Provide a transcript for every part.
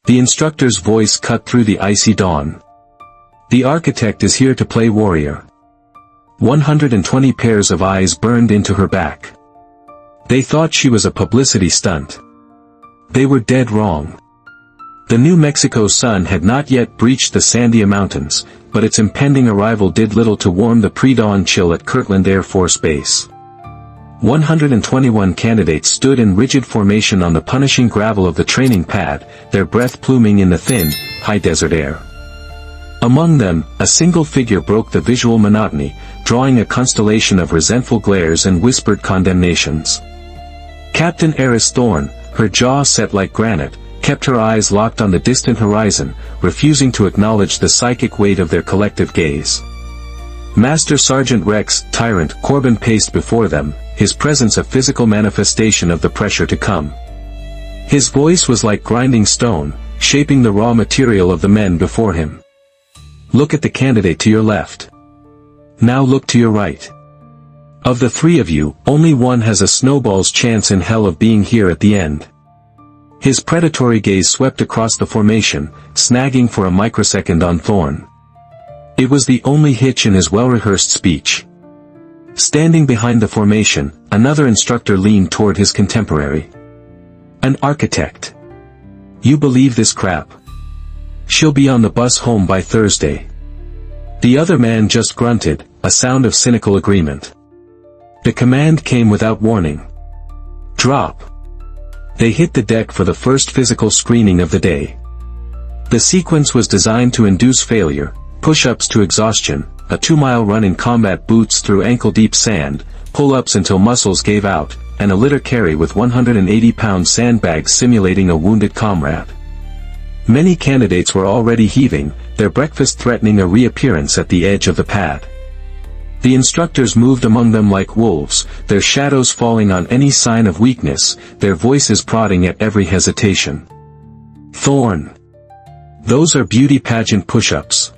The instructor's voice cut through the icy dawn. The architect is here to play warrior. 120 pairs of eyes burned into her back. They thought she was a publicity stunt. They were dead wrong. The New Mexico sun had not yet breached the Sandia Mountains, but its impending arrival did little to warm the pre-dawn chill at Kirtland Air Force Base. 121 candidates stood in rigid formation on the punishing gravel of the training pad, their breath pluming in the thin, high desert air. Among them, a single figure broke the visual monotony, drawing a constellation of resentful glares and whispered condemnations. Captain Aris Thorne, her jaw set like granite, kept her eyes locked on the distant horizon, refusing to acknowledge the psychic weight of their collective gaze. Master Sergeant Rex, Tyrant Corbin paced before them, his presence a physical manifestation of the pressure to come. His voice was like grinding stone, shaping the raw material of the men before him. Look at the candidate to your left. Now look to your right. Of the three of you, only one has a snowball's chance in hell of being here at the end. His predatory gaze swept across the formation, snagging for a microsecond on Thorne. It was the only hitch in his well-rehearsed speech. Standing behind the formation, another instructor leaned toward his contemporary. An architect. You believe this crap? She'll be on the bus home by Thursday. The other man just grunted, a sound of cynical agreement. The command came without warning. Drop. They hit the deck for the first physical screening of the day. The sequence was designed to induce failure, push-ups to exhaustion, a 2-mile run in combat boots through ankle-deep sand, pull-ups until muscles gave out, and a litter carry with 180-pound sandbags simulating a wounded comrade. Many candidates were already heaving, their breakfast threatening a reappearance at the edge of the pad. The instructors moved among them like wolves, their shadows falling on any sign of weakness, their voices prodding at every hesitation. Thorne. Those are beauty pageant push-ups.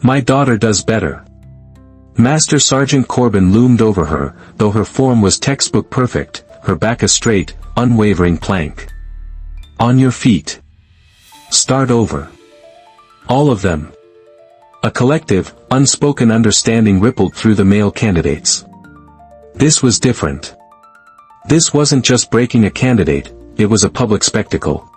My daughter does better. Master Sergeant Corbin loomed over her, though her form was textbook perfect, her back a straight, unwavering plank. On your feet. Start over. All of them. A collective, unspoken understanding rippled through the male candidates. This was different. This wasn't just breaking a candidate, it was a public spectacle.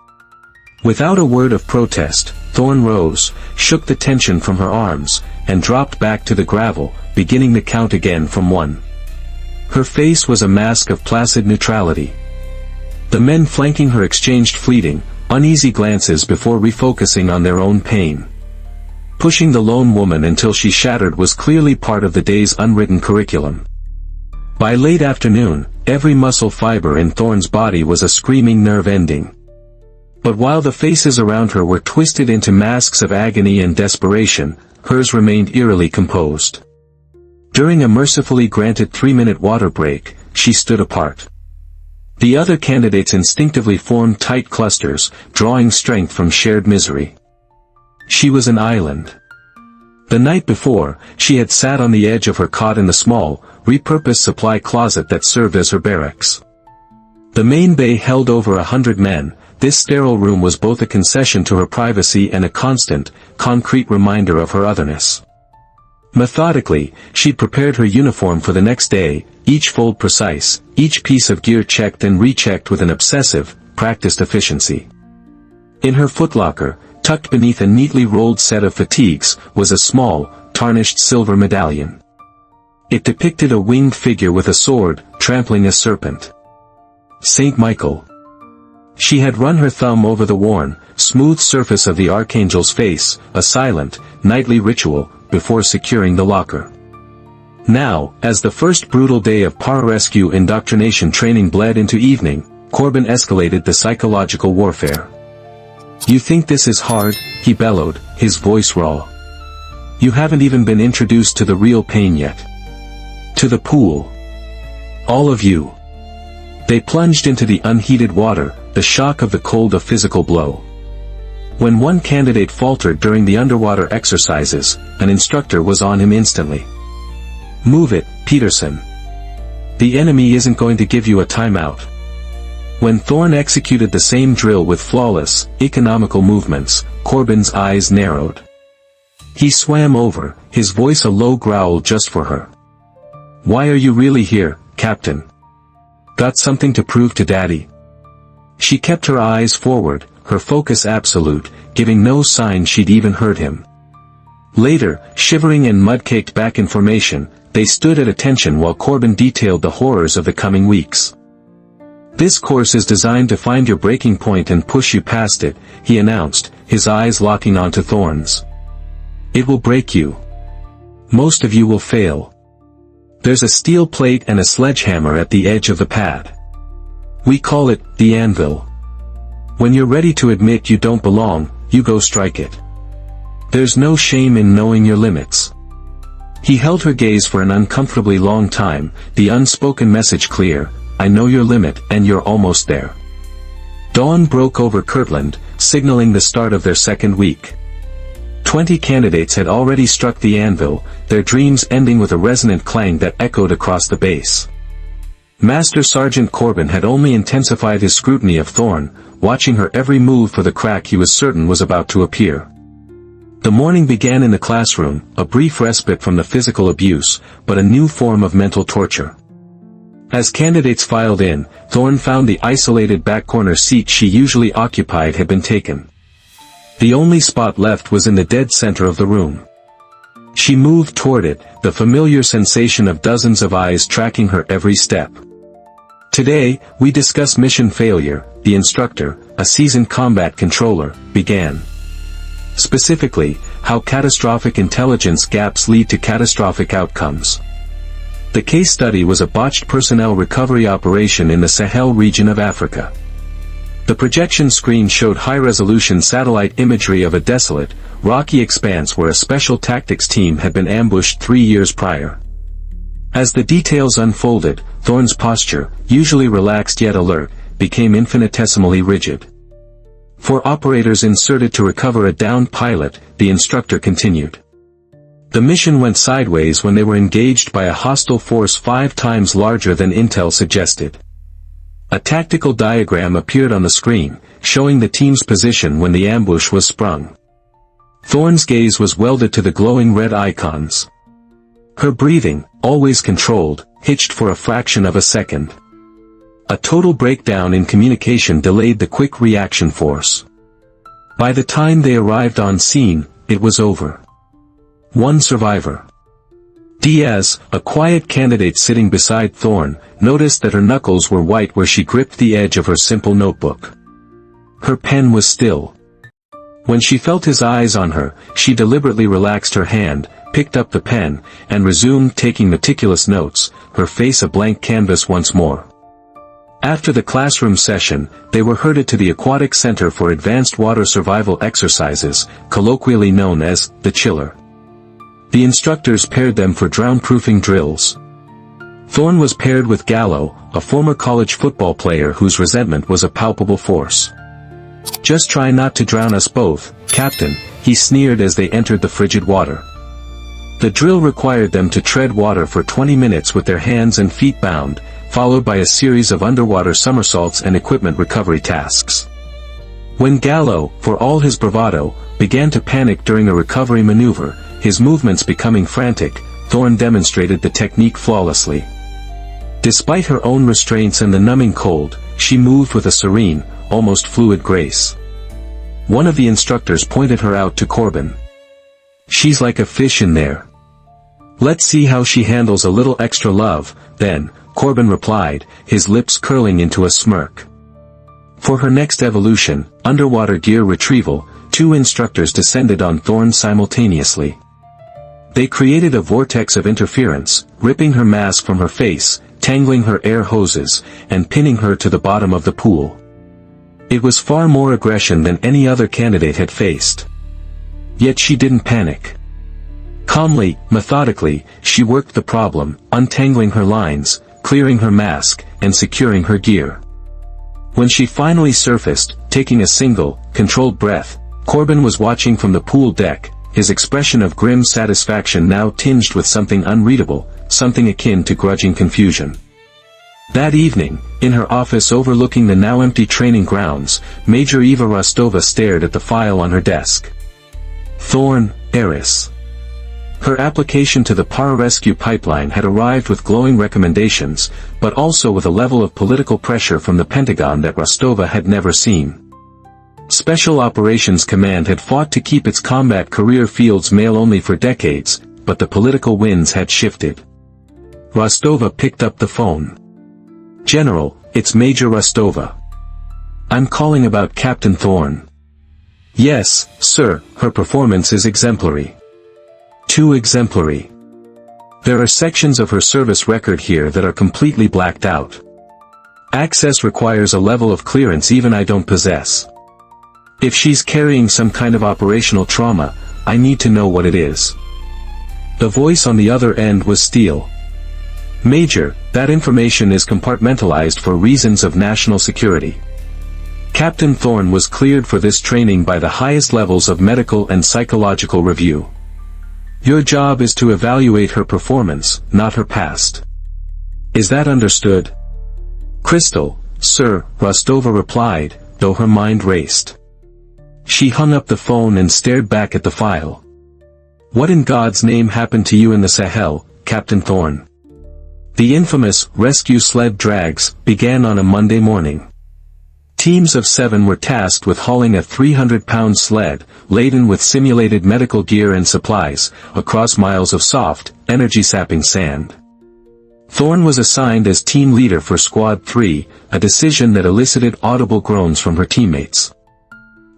Without a word of protest, Thorne rose, shook the tension from her arms, and dropped back to the gravel, beginning the count again from 1. Her face was a mask of placid neutrality. The men flanking her exchanged fleeting, uneasy glances before refocusing on their own pain. Pushing the lone woman until she shattered was clearly part of the day's unwritten curriculum. By late afternoon, every muscle fiber in Thorne's body was a screaming nerve ending. But while the faces around her were twisted into masks of agony and desperation, hers remained eerily composed. During a mercifully granted 3-minute water break, she stood apart. The other candidates instinctively formed tight clusters, drawing strength from shared misery. She was an island. The night before, she had sat on the edge of her cot in the small, repurposed supply closet that served as her barracks. The main bay held over 100 men. This sterile room was both a concession to her privacy and a constant, concrete reminder of her otherness. Methodically, she prepared her uniform for the next day, each fold precise, each piece of gear checked and rechecked with an obsessive, practiced efficiency. In her footlocker, tucked beneath a neatly rolled set of fatigues, was a small, tarnished silver medallion. It depicted a winged figure with a sword, trampling a serpent. Saint Michael. She had run her thumb over the worn, smooth surface of the archangel's face, a silent, nightly ritual, before securing the locker. Now, as the first brutal day of pararescue indoctrination training bled into evening, Corbin escalated the psychological warfare. You think this is hard? He bellowed, his voice raw. You haven't even been introduced to the real pain yet. To the pool. All of you. They plunged into the unheated water, the shock of the cold a physical blow. When one candidate faltered during the underwater exercises, an instructor was on him instantly. Move it, Peterson. The enemy isn't going to give you a timeout. When Thorne executed the same drill with flawless, economical movements, Corbin's eyes narrowed. He swam over, his voice a low growl just for her. "Why are you really here, Captain? Got something to prove to Daddy?" She kept her eyes forward, her focus absolute, giving no sign she'd even heard him. Later, shivering and mud-caked back in formation, they stood at attention while Corbin detailed the horrors of the coming weeks. "This course is designed to find your breaking point and push you past it," he announced, his eyes locking onto Thorne's. "It will break you. Most of you will fail. There's a steel plate and a sledgehammer at the edge of the pad. We call it the anvil. When you're ready to admit you don't belong, you go strike it. There's no shame in knowing your limits." He held her gaze for an uncomfortably long time, the unspoken message clear: "I know your limit, and you're almost there." Dawn broke over Kirtland, signaling the start of their second week. 20 candidates had already struck the anvil, their dreams ending with a resonant clang that echoed across the base. Master Sergeant Corbin had only intensified his scrutiny of Thorne, watching her every move for the crack he was certain was about to appear. The morning began in the classroom, a brief respite from the physical abuse, but a new form of mental torture. As candidates filed in, Thorne found the isolated back corner seat she usually occupied had been taken. The only spot left was in the dead center of the room. She moved toward it, the familiar sensation of dozens of eyes tracking her every step. "Today, we discuss mission failure," the instructor, a seasoned combat controller, began. "Specifically, how catastrophic intelligence gaps lead to catastrophic outcomes." The case study was a botched personnel recovery operation in the Sahel region of Africa. The projection screen showed high-resolution satellite imagery of a desolate, rocky expanse where a special tactics team had been ambushed 3 years prior. As the details unfolded, Thorne's posture, usually relaxed yet alert, became infinitesimally rigid. For operators inserted to recover a downed pilot, the instructor continued. The mission went sideways when they were engaged by a hostile force 5 times larger than intel suggested. A tactical diagram appeared on the screen, showing the team's position when the ambush was sprung. Thorne's gaze was welded to the glowing red icons. Her breathing, always controlled, hitched for a fraction of a second. A total breakdown in communication delayed the quick reaction force. By the time they arrived on scene, it was over. One survivor. Diaz, a quiet candidate sitting beside Thorne, noticed that her knuckles were white where she gripped the edge of her simple notebook. Her pen was still. When she felt his eyes on her, she deliberately relaxed her hand, picked up the pen, and resumed taking meticulous notes, her face a blank canvas once more. After the classroom session, they were herded to the Aquatic Center for Advanced Water Survival Exercises, colloquially known as the Chiller. The instructors paired them for drown-proofing drills. Thorne was paired with Gallo, a former college football player whose resentment was a palpable force. "Just try not to drown us both, Captain," he sneered as they entered the frigid water. The drill required them to tread water for 20 minutes with their hands and feet bound, followed by a series of underwater somersaults and equipment recovery tasks. When Gallo, for all his bravado, began to panic during a recovery maneuver, his movements becoming frantic, Thorne demonstrated the technique flawlessly. Despite her own restraints and the numbing cold, she moved with a serene, almost fluid grace. One of the instructors pointed her out to Corbin. "She's like a fish in there. Let's see how she handles a little extra love," then, Corbin replied, his lips curling into a smirk. For her next evolution, underwater gear retrieval, 2 instructors descended on Thorne simultaneously. They created a vortex of interference, ripping her mask from her face, tangling her air hoses, and pinning her to the bottom of the pool. It was far more aggression than any other candidate had faced. Yet she didn't panic. Calmly, methodically, she worked the problem, untangling her lines, clearing her mask, and securing her gear. When she finally surfaced, taking a single, controlled breath, Corbin was watching from the pool deck, his expression of grim satisfaction now tinged with something unreadable, something akin to grudging confusion. That evening, in her office overlooking the now empty training grounds, Major Eva Rostova stared at the file on her desk. Thorne, Aris. Her application to the Pararescue pipeline had arrived with glowing recommendations, but also with a level of political pressure from the Pentagon that Rostova had never seen. Special Operations Command had fought to keep its combat career fields male-only for decades, but the political winds had shifted. Rostova picked up the phone. "General, it's Major Rostova. I'm calling about Captain Thorne." "Yes, sir, her performance is exemplary." "Too exemplary. There are sections of her service record here that are completely blacked out. Access requires a level of clearance even I don't possess. If she's carrying some kind of operational trauma, I need to know what it is." The voice on the other end was steel. "Major, that information is compartmentalized for reasons of national security. Captain Thorne was cleared for this training by the highest levels of medical and psychological review. Your job is to evaluate her performance, not her past. Is that understood?" "Crystal, sir," Rostova replied, though her mind raced. She hung up the phone and stared back at the file. "What in God's name happened to you in the Sahel, Captain Thorne?" The infamous rescue sled drags began on a Monday morning. Teams of 7 were tasked with hauling a 300-pound sled, laden with simulated medical gear and supplies, across miles of soft, energy-sapping sand. Thorne was assigned as team leader for Squad 3, a decision that elicited audible groans from her teammates.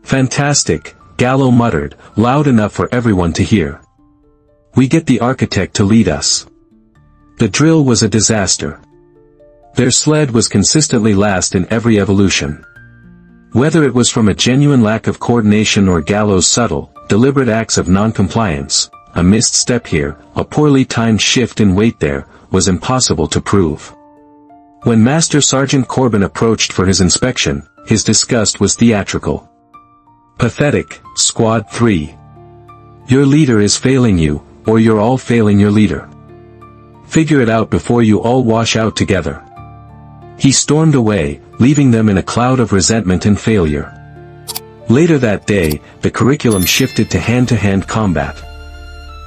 "Fantastic," Gallo muttered, loud enough for everyone to hear. "We get the architect to lead us." The drill was a disaster. Their sled was consistently last in every evolution. Whether it was from a genuine lack of coordination or Gallo's subtle, deliberate acts of non-compliance, a missed step here, a poorly timed shift in weight there, was impossible to prove. When Master Sergeant Corbin approached for his inspection, his disgust was theatrical. "Pathetic, Squad 3. Your leader is failing you, or you're all failing your leader. Figure it out before you all wash out together." He stormed away, leaving them in a cloud of resentment and failure. Later that day, the curriculum shifted to hand-to-hand combat.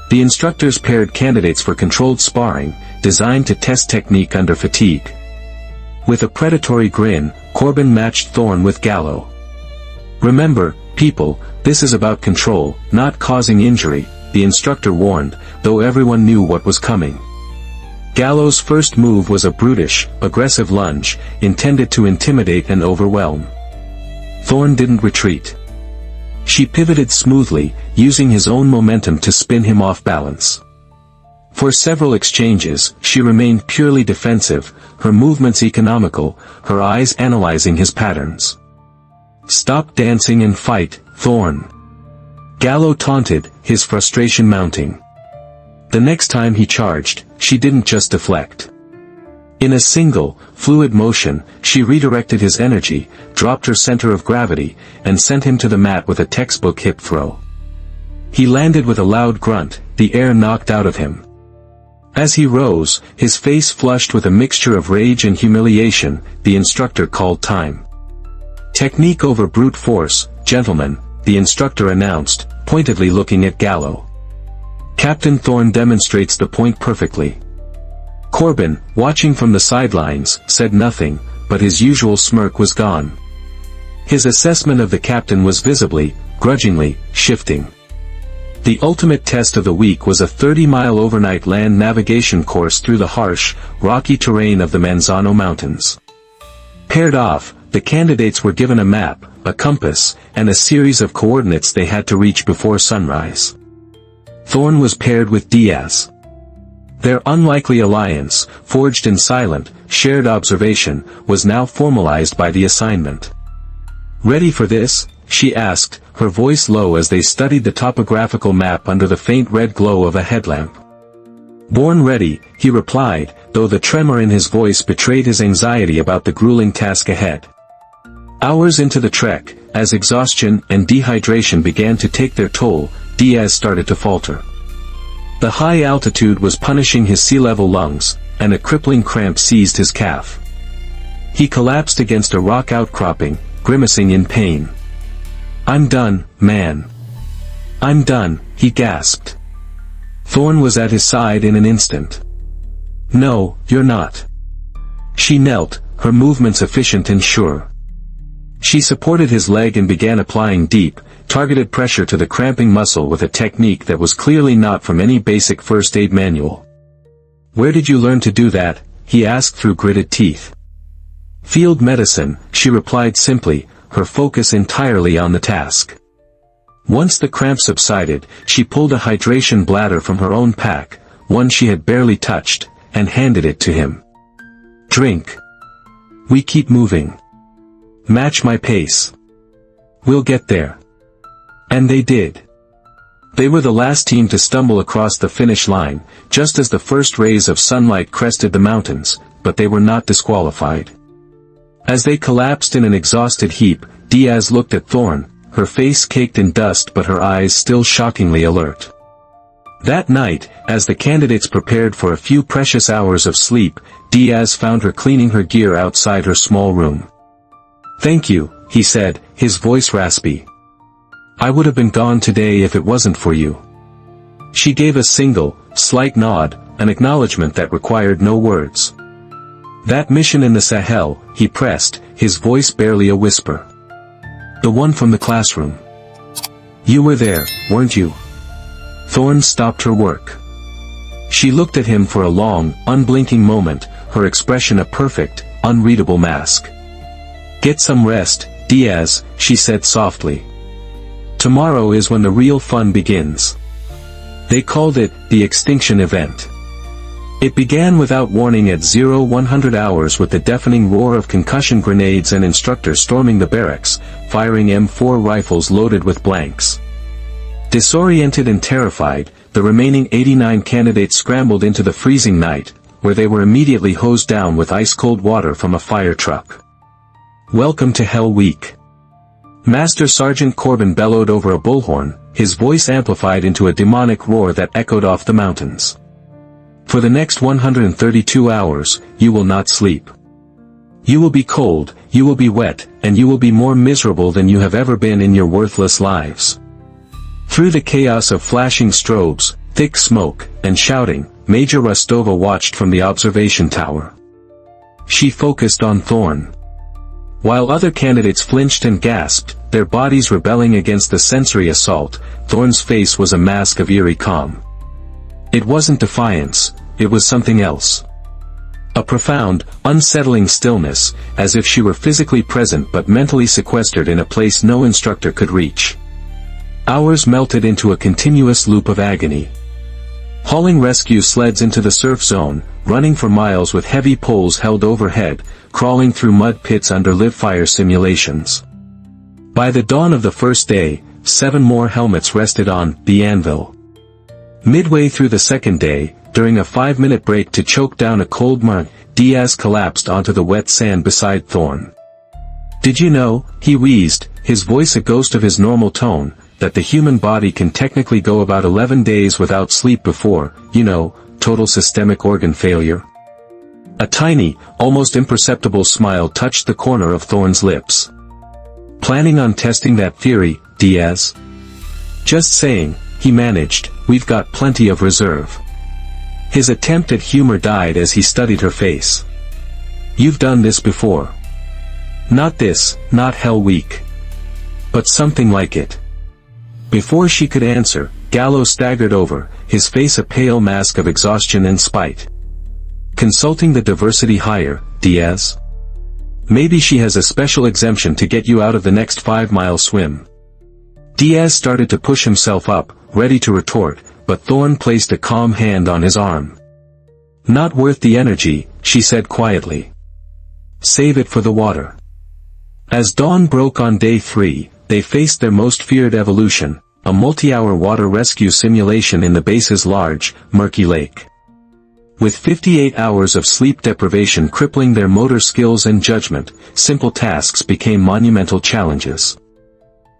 The instructors paired candidates for controlled sparring, designed to test technique under fatigue. With a predatory grin, Corbin matched Thorne with Gallo. "Remember, people, this is about control, not causing injury," the instructor warned, though everyone knew what was coming. Gallo's first move was a brutish, aggressive lunge, intended to intimidate and overwhelm. Thorne didn't retreat. She pivoted smoothly, using his own momentum to spin him off balance. For several exchanges, she remained purely defensive, her movements economical, her eyes analyzing his patterns. "Stop dancing and fight, Thorne," Gallo taunted, his frustration mounting. The next time he charged, she didn't just deflect. In a single, fluid motion, she redirected his energy, dropped her center of gravity, and sent him to the mat with a textbook hip throw. He landed with a loud grunt, the air knocked out of him. As he rose, his face flushed with a mixture of rage and humiliation, the instructor called time. "Technique over brute force, gentlemen," the instructor announced, pointedly looking at Gallo. "Captain Thorne demonstrates the point perfectly." Corbin, watching from the sidelines, said nothing, but his usual smirk was gone. His assessment of the captain was visibly, grudgingly, shifting. The ultimate test of the week was a 30-mile overnight land navigation course through the harsh, rocky terrain of the Manzano Mountains. Paired off, the candidates were given a map, a compass, and a series of coordinates they had to reach before sunrise. Thorne was paired with Diaz. Their unlikely alliance, forged in silent, shared observation, was now formalized by the assignment. "Ready for this?" she asked, her voice low as they studied the topographical map under the faint red glow of a headlamp. "Born ready," he replied, though the tremor in his voice betrayed his anxiety about the grueling task ahead. Hours into the trek, as exhaustion and dehydration began to take their toll, Diaz started to falter. The high altitude was punishing his sea-level lungs, and a crippling cramp seized his calf. He collapsed against a rock outcropping, grimacing in pain. "I'm done, man. I'm done," he gasped. Thorne was at his side in an instant. "No, you're not." She knelt, her movements efficient and sure. She supported his leg and began applying deep, targeted pressure to the cramping muscle with a technique that was clearly not from any basic first aid manual. "Where did you learn to do that?" he asked through gritted teeth. "Field medicine," she replied simply, her focus entirely on the task. Once the cramp subsided, she pulled a hydration bladder from her own pack, one she had barely touched, and handed it to him. "Drink. We keep moving. Match my pace. We'll get there." And they did. They were the last team to stumble across the finish line, just as the first rays of sunlight crested the mountains, but they were not disqualified. As they collapsed in an exhausted heap, Diaz looked at Thorne, her face caked in dust but her eyes still shockingly alert. That night, as the candidates prepared for a few precious hours of sleep, Diaz found her cleaning her gear outside her small room. "Thank you," he said, his voice raspy. "I would have been gone today if it wasn't for you." She gave a single, slight nod, an acknowledgement that required no words. "That mission in the Sahel," he pressed, his voice barely a whisper. "The one from the classroom. You were there, weren't you?" Thorne stopped her work. She looked at him for a long, unblinking moment, her expression a perfect, unreadable mask. "Get some rest, Diaz," she said softly. "Tomorrow is when the real fun begins." They called it, the Extinction Event. It began without warning at 0100 hours with the deafening roar of concussion grenades and instructors storming the barracks, firing M4 rifles loaded with blanks. Disoriented and terrified, the remaining 89 candidates scrambled into the freezing night, where they were immediately hosed down with ice-cold water from a fire truck. "Welcome to Hell Week," Master Sergeant Corbin bellowed over a bullhorn, his voice amplified into a demonic roar that echoed off the mountains. "For the next 132 hours, you will not sleep. You will be cold, you will be wet, and you will be more miserable than you have ever been in your worthless lives." Through the chaos of flashing strobes, thick smoke, and shouting, Major Rostova watched from the observation tower. She focused on Thorne. While other candidates flinched and gasped, their bodies rebelling against the sensory assault, Thorne's face was a mask of eerie calm. It wasn't defiance, it was something else. A profound, unsettling stillness, as if she were physically present but mentally sequestered in a place no instructor could reach. Hours melted into a continuous loop of agony. Hauling rescue sleds into the surf zone, running for miles with heavy poles held overhead, crawling through mud pits under live fire simulations. By the dawn of the first day, 7 more helmets rested on the anvil. Midway through the second day, during a 5-minute break to choke down a cold mud, Diaz collapsed onto the wet sand beside Thorne. "Did you know," he wheezed, his voice a ghost of his normal tone, "that the human body can technically go about 11 days without sleep before, total systemic organ failure?" A tiny, almost imperceptible smile touched the corner of Thorne's lips. "Planning on testing that theory, Diaz?" "Just saying," he managed, "we've got plenty of reserve." His attempt at humor died as he studied her face. "You've done this before." "Not this, not Hell Week. But something like it." Before she could answer, Gallo staggered over, his face a pale mask of exhaustion and spite. "Consulting the diversity hire, Diaz? Maybe she has a special exemption to get you out of the next 5-mile swim." Diaz started to push himself up, ready to retort, but Thorne placed a calm hand on his arm. "Not worth the energy," she said quietly. "Save it for the water." As dawn broke on day 3, they faced their most feared evolution, a multi-hour water rescue simulation in the base's large, murky lake. With 58 hours of sleep deprivation crippling their motor skills and judgment, simple tasks became monumental challenges.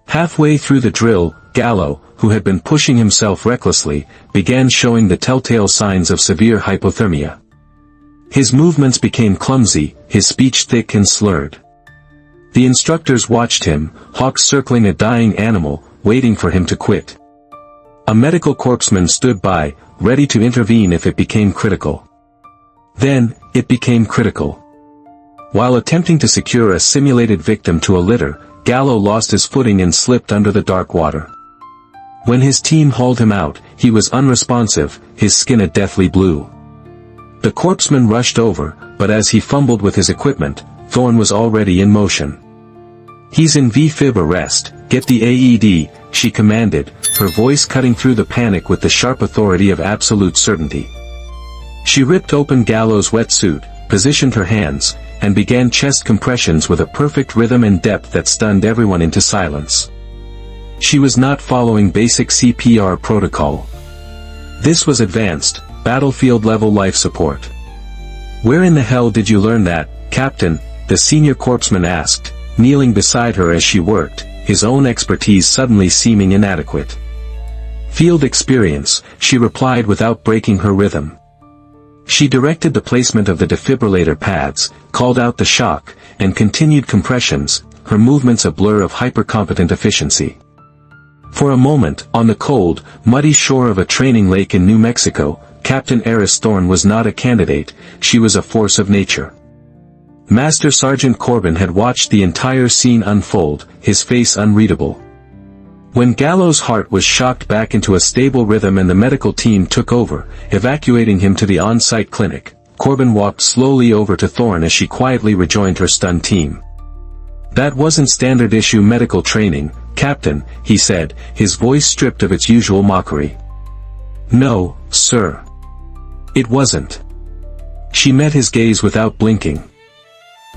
Halfway through the drill, Gallo, who had been pushing himself recklessly, began showing the telltale signs of severe hypothermia. His movements became clumsy, his speech thick and slurred. The instructors watched him, hawks circling a dying animal, waiting for him to quit. A medical corpsman stood by, ready to intervene if it became critical. Then, it became critical. While attempting to secure a simulated victim to a litter, Gallo lost his footing and slipped under the dark water. When his team hauled him out, he was unresponsive, his skin a deathly blue. The corpsman rushed over, but as he fumbled with his equipment, Thorne was already in motion. "He's in V-fib arrest, get the AED," she commanded, her voice cutting through the panic with the sharp authority of absolute certainty. She ripped open Gallo's wetsuit, positioned her hands, and began chest compressions with a perfect rhythm and depth that stunned everyone into silence. She was not following basic CPR protocol. This was advanced, battlefield-level life support. "Where in the hell did you learn that, Captain?" the senior corpsman asked, kneeling beside her as she worked, his own expertise suddenly seeming inadequate. "Field experience," she replied without breaking her rhythm. She directed the placement of the defibrillator pads, called out the shock, and continued compressions, her movements a blur of hyper-competent efficiency. For a moment, on the cold, muddy shore of a training lake in New Mexico, Captain Aris Thorne was not a candidate, she was a force of nature. Master Sergeant Corbin had watched the entire scene unfold, his face unreadable. When Gallo's heart was shocked back into a stable rhythm and the medical team took over, evacuating him to the on-site clinic, Corbin walked slowly over to Thorne as she quietly rejoined her stunned team. "That wasn't standard-issue medical training, Captain," he said, his voice stripped of its usual mockery. "No, sir. It wasn't." She met his gaze without blinking.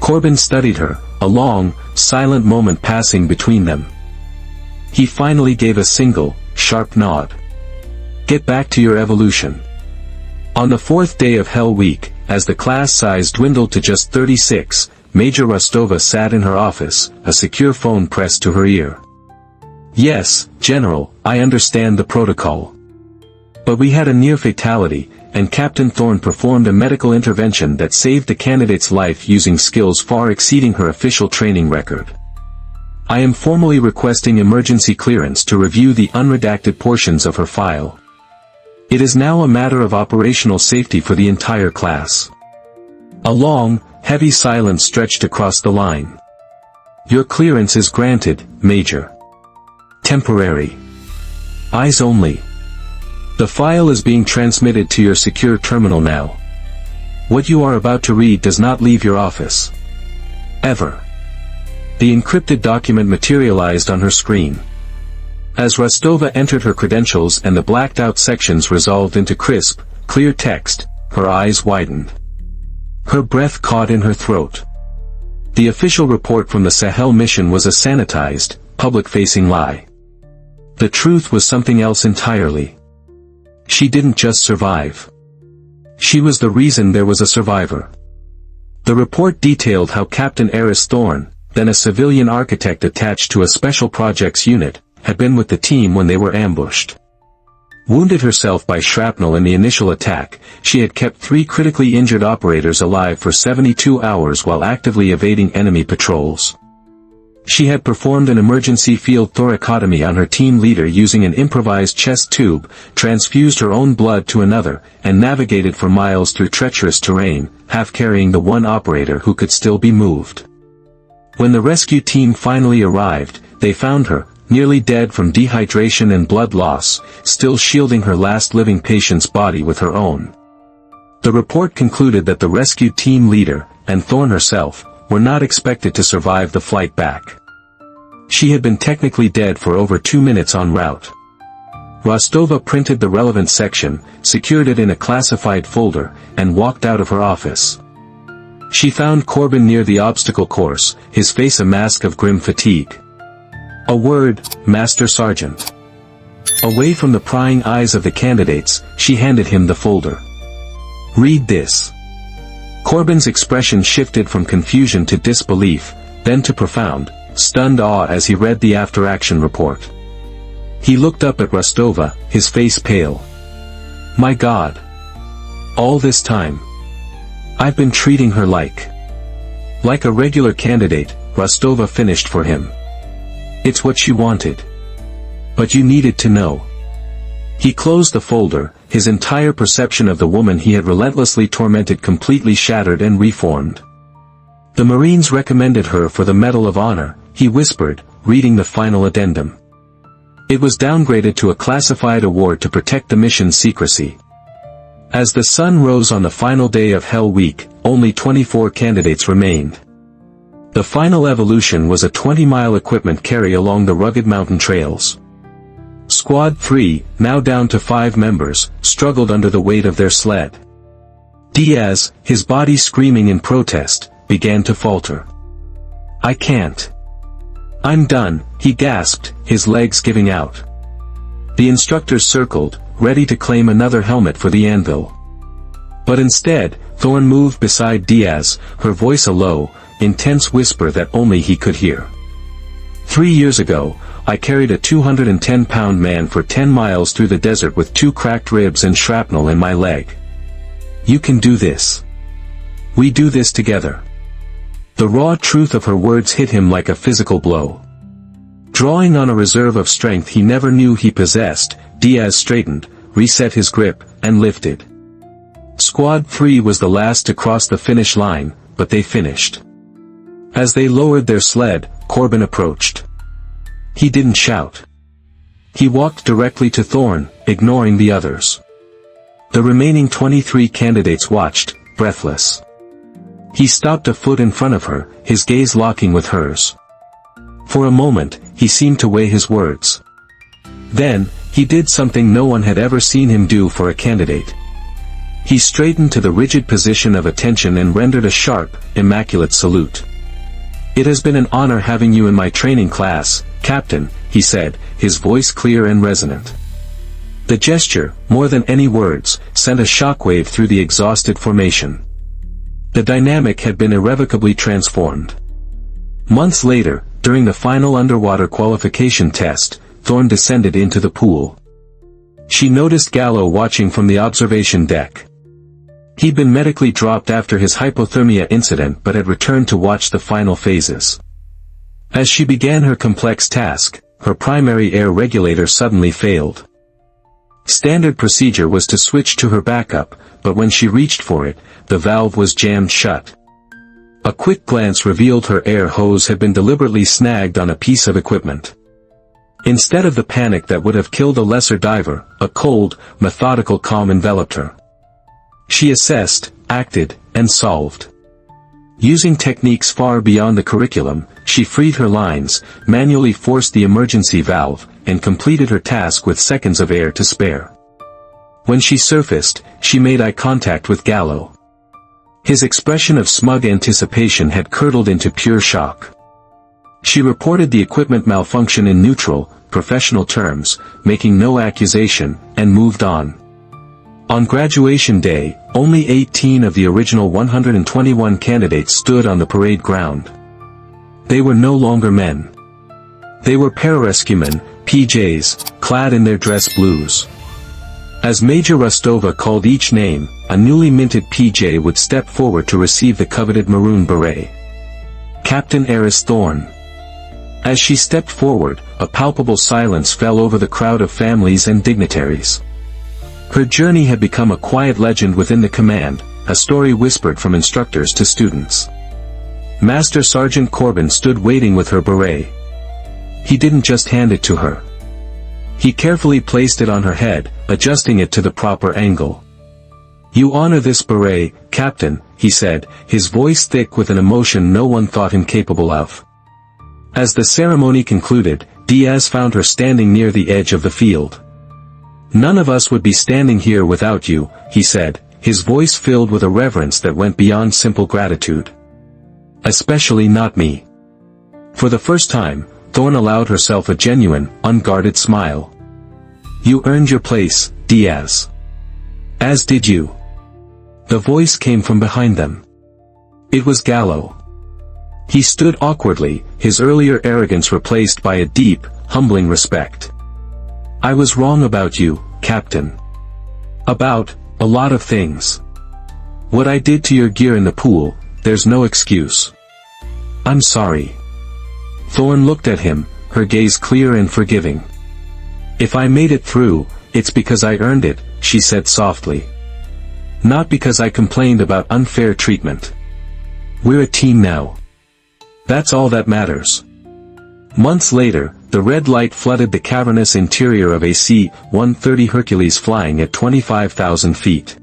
Corbin studied her, a long, silent moment passing between them. He finally gave a single, sharp nod. "Get back to your evolution." On the fourth day of Hell Week, as the class size dwindled to just 36, Major Rostova sat in her office, a secure phone pressed to her ear. "Yes, General, I understand the protocol. But we had a near fatality, and Captain Thorne performed a medical intervention that saved the candidate's life using skills far exceeding her official training record. I am formally requesting emergency clearance to review the unredacted portions of her file. It is now a matter of operational safety for the entire class." A long, heavy silence stretched across the line. "Your clearance is granted, Major. Temporary. Eyes only. The file is being transmitted to your secure terminal now. What you are about to read does not leave your office. Ever." The encrypted document materialized on her screen. As Rostova entered her credentials and the blacked-out sections resolved into crisp, clear text, her eyes widened. Her breath caught in her throat. The official report from the Sahel mission was a sanitized, public-facing lie. The truth was something else entirely. She didn't just survive. She was the reason there was a survivor. The report detailed how Captain Aris Thorne, then a civilian architect attached to a special projects unit, had been with the team when they were ambushed. Wounded herself by shrapnel in the initial attack, she had kept 3 critically injured operators alive for 72 hours while actively evading enemy patrols. She had performed an emergency field thoracotomy on her team leader using an improvised chest tube, transfused her own blood to another, and navigated for miles through treacherous terrain, half carrying the one operator who could still be moved. When the rescue team finally arrived, they found her, nearly dead from dehydration and blood loss, still shielding her last living patient's body with her own. The report concluded that the rescue team leader, and Thorne herself, were not expected to survive the flight back. She had been technically dead for over 2 minutes en route. Rostova printed the relevant section, secured it in a classified folder, and walked out of her office. She found Corbin near the obstacle course, his face a mask of grim fatigue. "A word, Master Sergeant." Away from the prying eyes of the candidates, she handed him the folder. "Read this." Corbin's expression shifted from confusion to disbelief, then to profound, stunned awe as he read the after-action report. He looked up at Rostova, his face pale. "My God! All this time? I've been treating her like a regular candidate, Rostova finished for him. It's what she wanted. But you needed to know. He closed the folder, his entire perception of the woman he had relentlessly tormented completely shattered and reformed. The Marines recommended her for the Medal of Honor, he whispered, reading the final addendum. It was downgraded to a classified award to protect the mission's secrecy. As the sun rose on the final day of Hell Week, only 24 candidates remained. The final evolution was a 20-mile equipment carry along the rugged mountain trails. Squad 3, now down to 5 members, struggled under the weight of their sled. Diaz, his body screaming in protest, began to falter. I can't. I'm done, he gasped, his legs giving out. The instructors circled, ready to claim another helmet for the anvil. But instead, Thorne moved beside Diaz, her voice a low, intense whisper that only he could hear. 3 years ago, I carried a 210-pound man for 10 miles through the desert with 2 cracked ribs and shrapnel in my leg. You can do this. We do this together. The raw truth of her words hit him like a physical blow. Drawing on a reserve of strength he never knew he possessed, Diaz straightened, reset his grip, and lifted. Squad 3 was the last to cross the finish line, but they finished. As they lowered their sled, Corbin approached. He didn't shout. He walked directly to Thorne, ignoring the others. The remaining 23 candidates watched, breathless. He stopped a foot in front of her, his gaze locking with hers. For a moment, he seemed to weigh his words. Then, he did something no one had ever seen him do for a candidate. He straightened to the rigid position of attention and rendered a sharp, immaculate salute. It has been an honor having you in my training class, Captain, he said, his voice clear and resonant. The gesture, more than any words, sent a shockwave through the exhausted formation. The dynamic had been irrevocably transformed. Months later, during the final underwater qualification test, Thorne descended into the pool. She noticed Gallo watching from the observation deck. He'd been medically dropped after his hypothermia incident but had returned to watch the final phases. As she began her complex task, her primary air regulator suddenly failed. Standard procedure was to switch to her backup, but when she reached for it, the valve was jammed shut. A quick glance revealed her air hose had been deliberately snagged on a piece of equipment. Instead of the panic that would have killed a lesser diver, a cold, methodical calm enveloped her. She assessed, acted, and solved. Using techniques far beyond the curriculum, she freed her lines, manually forced the emergency valve, and completed her task with seconds of air to spare. When she surfaced, she made eye contact with Gallo. His expression of smug anticipation had curdled into pure shock. She reported the equipment malfunction in neutral, professional terms, making no accusation, and moved on. On graduation day, only 18 of the original 121 candidates stood on the parade ground. They were no longer men. They were pararescuemen, PJs, clad in their dress blues. As Major Rostova called each name, a newly minted PJ would step forward to receive the coveted maroon beret. Captain Aris Thorne. As she stepped forward, a palpable silence fell over the crowd of families and dignitaries. Her journey had become a quiet legend within the command, a story whispered from instructors to students. Master Sergeant Corbin stood waiting with her beret. He didn't just hand it to her. He carefully placed it on her head, adjusting it to the proper angle. You honor this beret, Captain, he said, his voice thick with an emotion no one thought him capable of. As the ceremony concluded, Diaz found her standing near the edge of the field. None of us would be standing here without you, he said, his voice filled with a reverence that went beyond simple gratitude. Especially not me. For the first time, Thorne allowed herself a genuine, unguarded smile. You earned your place, Diaz. As did you. The voice came from behind them. It was Gallo. He stood awkwardly, his earlier arrogance replaced by a deep, humbling respect. I was wrong about you, Captain. About a lot of things. What I did to your gear in the pool, there's no excuse. I'm sorry. Thorne looked at him, her gaze clear and forgiving. If I made it through, it's because I earned it, she said softly. Not because I complained about unfair treatment. We're a team now. That's all that matters. Months later, the red light flooded the cavernous interior of a C-130 Hercules flying at 25,000 feet.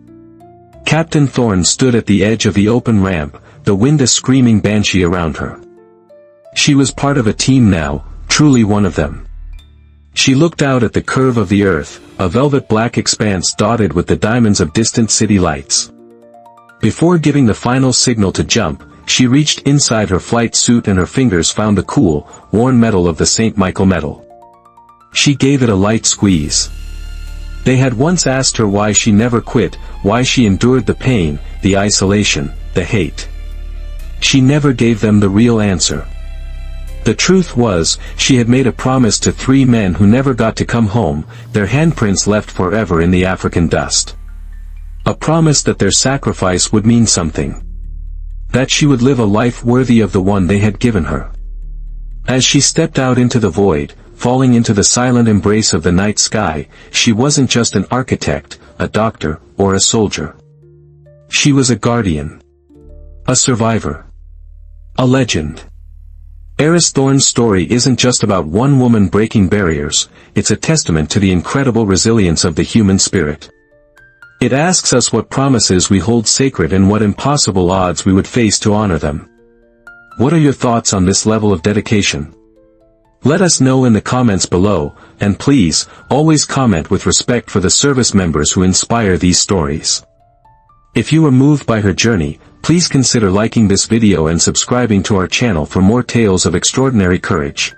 Captain Thorne stood at the edge of the open ramp, the wind a screaming banshee around her. She was part of a team now, truly one of them. She looked out at the curve of the earth, a velvet black expanse dotted with the diamonds of distant city lights. Before giving the final signal to jump, she reached inside her flight suit and her fingers found the cool, worn metal of the St. Michael medal. She gave it a light squeeze. They had once asked her why she never quit, why she endured the pain, the isolation, the hate. She never gave them the real answer. The truth was, she had made a promise to 3 men who never got to come home, their handprints left forever in the African dust. A promise that their sacrifice would mean something. That she would live a life worthy of the one they had given her. As she stepped out into the void, falling into the silent embrace of the night sky, she wasn't just an architect, a doctor, or a soldier. She was a guardian. A survivor. A legend. Aris Thorne's story isn't just about one woman breaking barriers, it's a testament to the incredible resilience of the human spirit. It asks us what promises we hold sacred and what impossible odds we would face to honor them. What are your thoughts on this level of dedication? Let us know in the comments below, and please, always comment with respect for the service members who inspire these stories. If you were moved by her journey, please consider liking this video and subscribing to our channel for more tales of extraordinary courage.